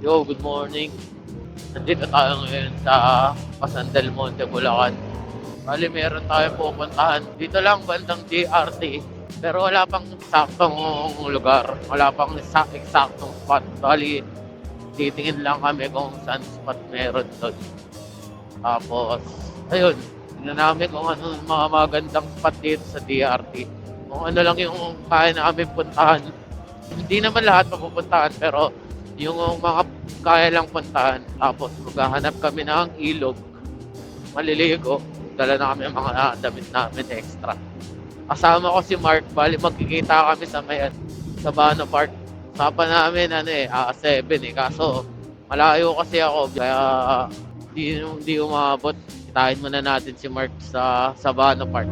Yo, good morning. Nandito tayo ngayon sa Pasan del Monte, Bulacan. Bali, meron tayong pupuntahan. Dito lang, bandang DRT. Pero wala pang eksaktong lugar. Wala pang eksaktong spot. Bali, titingin lang kami kung saan spot meron doon. Tapos, ayun. Tingnan namin kung ano yung mga magandang spot dito sa DRT. Kung ano lang yung kaya namin puntahan. Hindi naman lahat mapupuntahan, pero yung mga kaya lang puntahan. Tapos maghahanap kami ng ilog, maliligo, dala na kami ang mga damit namin extra. Kasama ko si Mark, bali magkikita kami sa Bano Park. Sapa namin 7 kaso malayo kasi ako kaya di umabot. Kitahin muna natin si Mark sa Bano Park.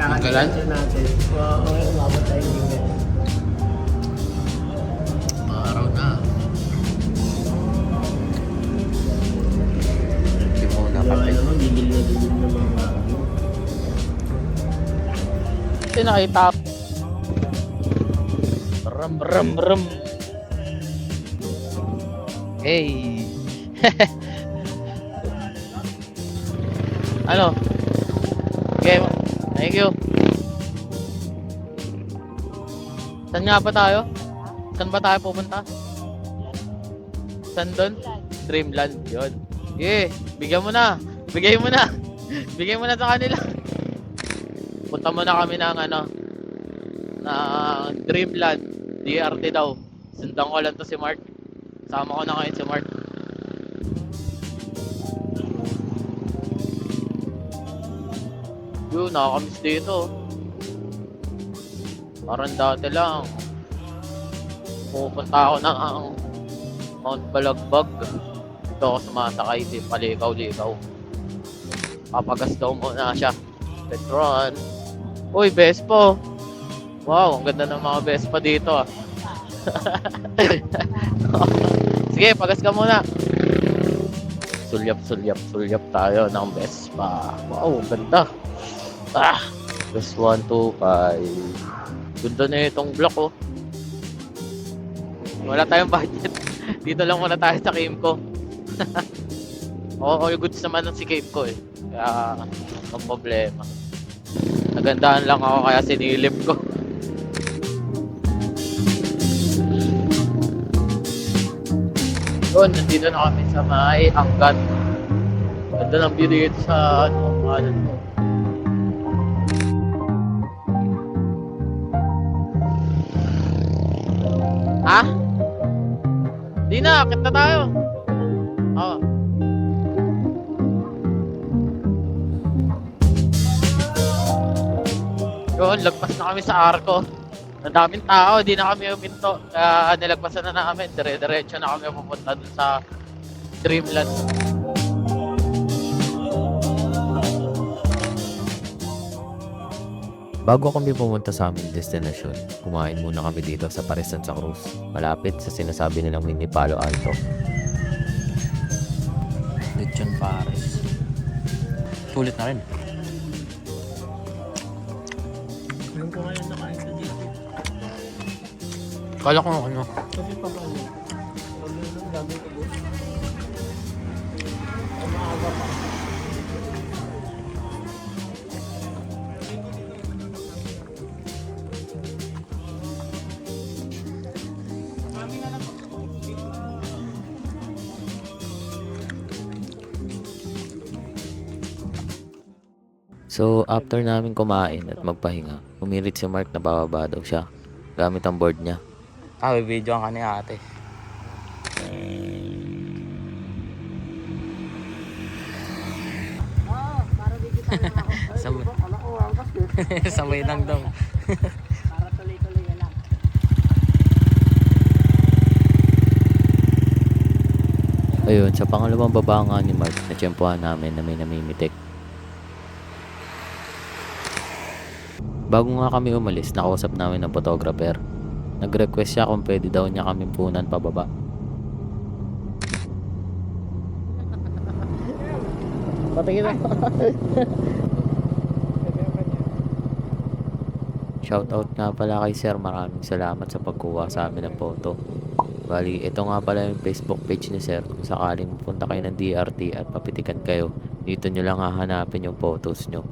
Kakalan natin. Okay, umabot tayo ng araw na. Hindi mo nakapit. Gigil na mga araw. Kasi nakita. Ram. Hey. Ano? Okay. Thank you. Saan nga ba tayo? Saan ba tayo pupunta? Saan doon? Dreamland. Yun. Yeah, bigyan mo na. Bigay mo na. Bigay mo na sa kanila. Punta muna kami ng ng Dreamland. DRT daw. Sundan ko lang to si Mark. Sama ko na ngayon si Mark. Yun, nakakamiss dito. Parang dati lang. Pupunta ako ng Mount Balagbag. Dito ako sumasakay, di palikaw-likaw. Papagas daw muna siya. Petron. Uy, Vespa. Wow, ang ganda ng mga Vespa dito ah. Sige, pagas ka muna. Sulyap tayo ng Vespa. Wow, ang ganda. Plus 125. Ganda na itong block oh. Wala tayong budget. Dito lang muna tayo sa Kimco. Oo, yung goods naman ng si Kimco eh. Kaya, ang problema. Nagandaan lang ako kaya sinilip ko. Yun, nandito na kami sa may Anggan. Ganda ng view dito sa ano. Ha? Di na, akit na tayo. Oo. Yun, lagpas na kami sa Arco. Ang daming tao, di na kami uminto. Kaya nilagpasan na namin. Dire-diretso na kami pupunta dun sa Dreamland. Bago kami pumunta sa aming destinasyon, kumain muna kami dito sa Pares Santa Cruz, malapit sa sinasabi nilang mini Palo Alto. Lechon Pares. Sulit na rin. Ngayon ko ngayon nakain sa dito. Kala ko ano. Kasi pa ba yun? Ang dami ko po. Ay, maaga pa. So after namin kumain at magpahinga, umirit si Mark na bababa daw siya gamit ang board niya. Video ka ni ate. Para dito tayo ako. Sabay lang daw. Para tuloy-tuloy lang. Ayun, sa pangalawang baba nga ni Mark, natsyempohan namin na may namimitik. Bago nga kami umalis, nakausap namin ng photographer. Nag-request siya kung pwede daw niya kami punan pababa. Patingin na. Shoutout nga pala kay Sir, maraming salamat sa pagkuha sa amin ng photo. Bali, ito nga pala yung Facebook page ni Sir. Kung sakaling pupunta kayo ng DRT at papitikan kayo, dito nyo lang hahanapin yung photos nyo.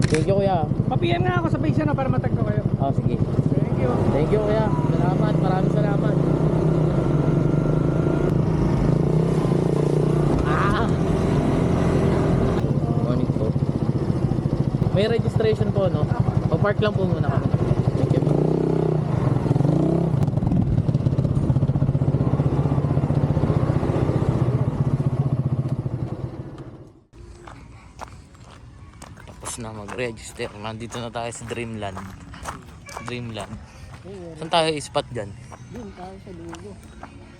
Thank you, kuya. Pa-PM nga ako sa page na para matag ko kayo. Oh, sige. Thank you. Thank you, kuya. Salamat. Maraming salamat. Morning po. May registration po, no? Pa-park lang po muna kami. Thank you. Tapos na mag-register. Nandito na tayo sa Dreamland. Dreamland. Saan tayo spot dyan? Doon tayo sa dulo.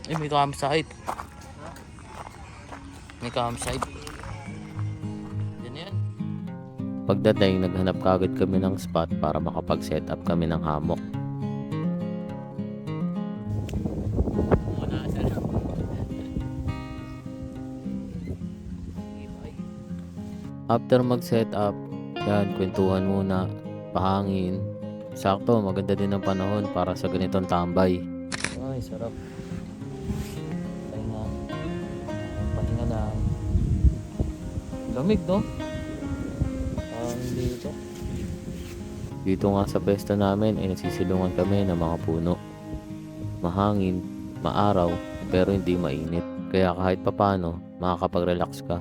Eh, may campsite. May campsite. Yan yan. Pagdating, naghanap kagad kami ng spot para makapag-set up kami ng hammock. After mag-set up, yan, kwentuhan muna, pahangin. Sakto, maganda din ang panahon para sa ganitong tambay. Ay, sarap. Pahinga. Pahinga na. Lamig, no? Dito. Dito nga sa pwesto namin ay nasisilungan kami ng mga puno. Mahangin, maaraw, pero hindi mainit. Kaya kahit papano, makakapag-relax ka.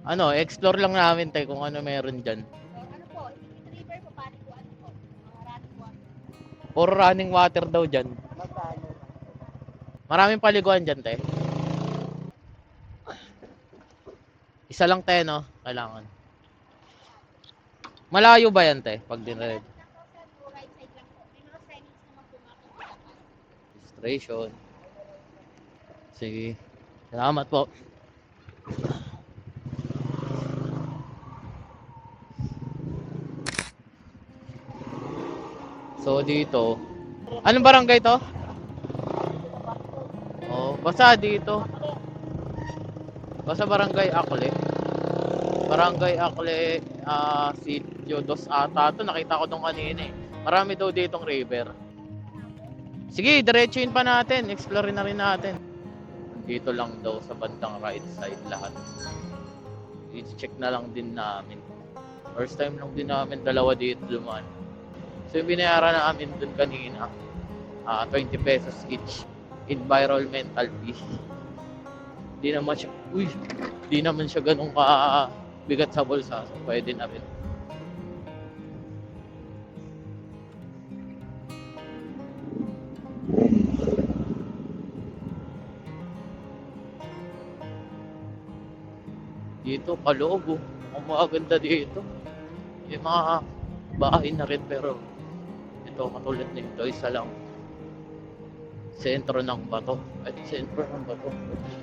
Ano, explore lang namin tayo kung ano meron dyan. Ano po, river po, paano po, ano po, mga running water. Puro running water daw dyan. Magkano? Maraming paliguan dyan, te. Isa lang, te, no? Kailangan. Malayo ba yan, te? Pag dinred. Right side lang po. May mga signage naman po mga Registration. Sige. Salamat po. So dito, anong barangay to? Oh, basta dito. Basta barangay Akle. Barangay Akle, Sitio Dos ata. Ito nakita ko dong kanina eh. Marami daw ditong river. Sige, diretsuin pa natin. Explore na rin natin. Dito lang daw sa bandang right side lahat. I-check na lang din namin. First time lang din namin dalawa dito dumaan. So yung binayaran namin dun kanina, 20 pesos each. Environmental fee. Di naman siya ganun ka bigat sa bulsa. So pwede na rin. Dito, kaloob oh. Mukhang maganda dito. Yung mga bahay na rin pero ito katulad nito isa lang. Sentro ng bato. At sentro ng bato.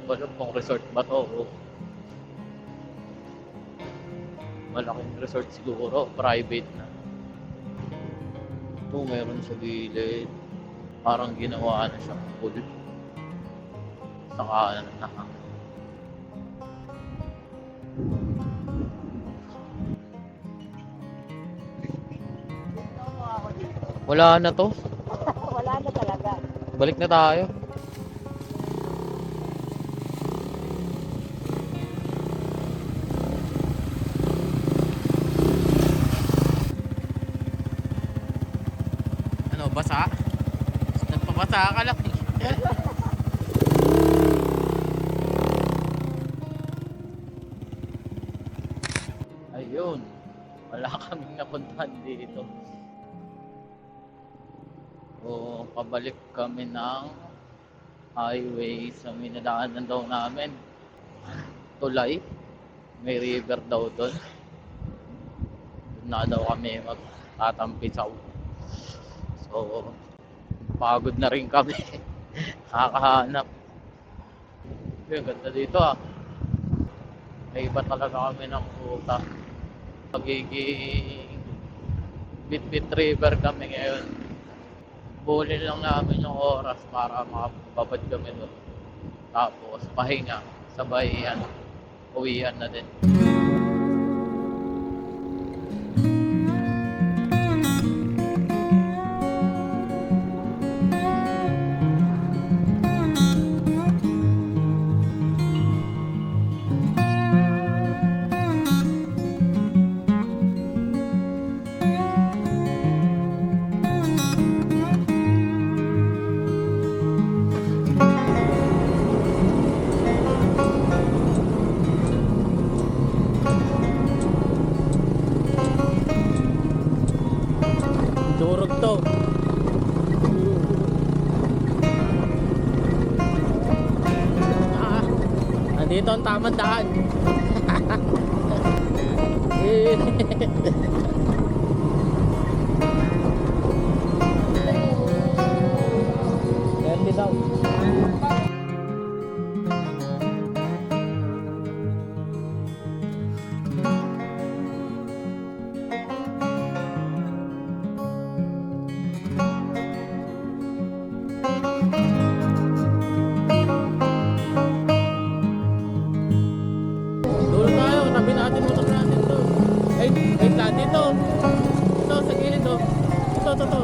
Wala pong resort ba to? O malaking resort siguro. Private na. Ito meron sa gilid. Parang ginawa na siyang pool. Sa kanan na. Wala na to. Wala na talaga. Balik na tayo. Ano, basa? Nagpabasa ka lang. Ayun. Wala kaming napuntahan dito. So, pabalik kami ng highway sa minadaanan daw namin. Tulay. May river daw doon. Doon na daw kami magtatampisaw. So, pagod na rin kami. Nakakahanap. Yung ganda dito ah. May iba talaga kami ng ruta. Magiging Bitbit River kami ngayon. Bulin lang namin yung oras para makababad kami doon. Tapos pahinga, sabay yan. Uwian na din. Durog to. Nandito ang tamang daan. Verde daw. Dulo tayo, tabi natin motor natin to. Ay, wait lang, dito. Ito, sa gilid to. Ito.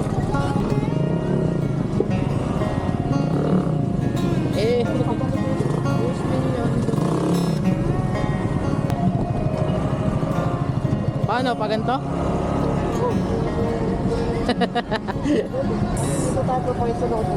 Paano, pa ganito? Dito tayo pa sa loob.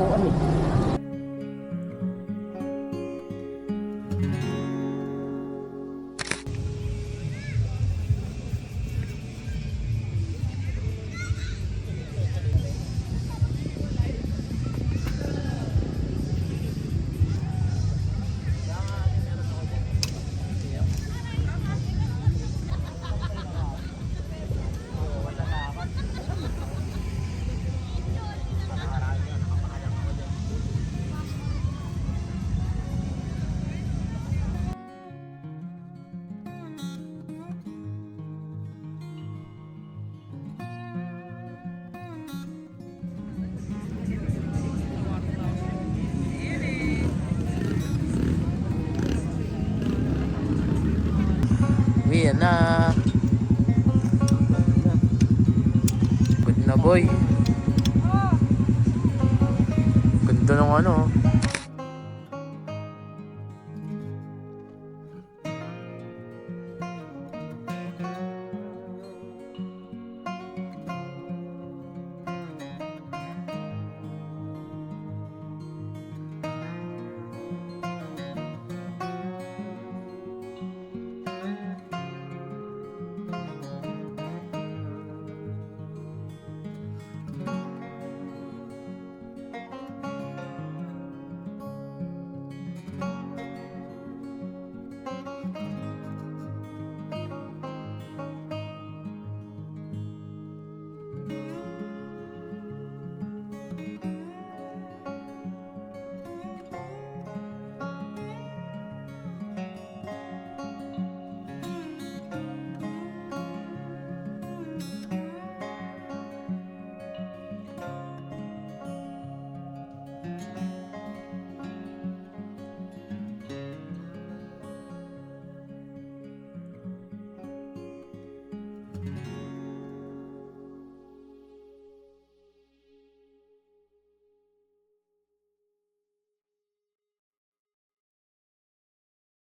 Uwi na. Good na boy. Ganda ng ano.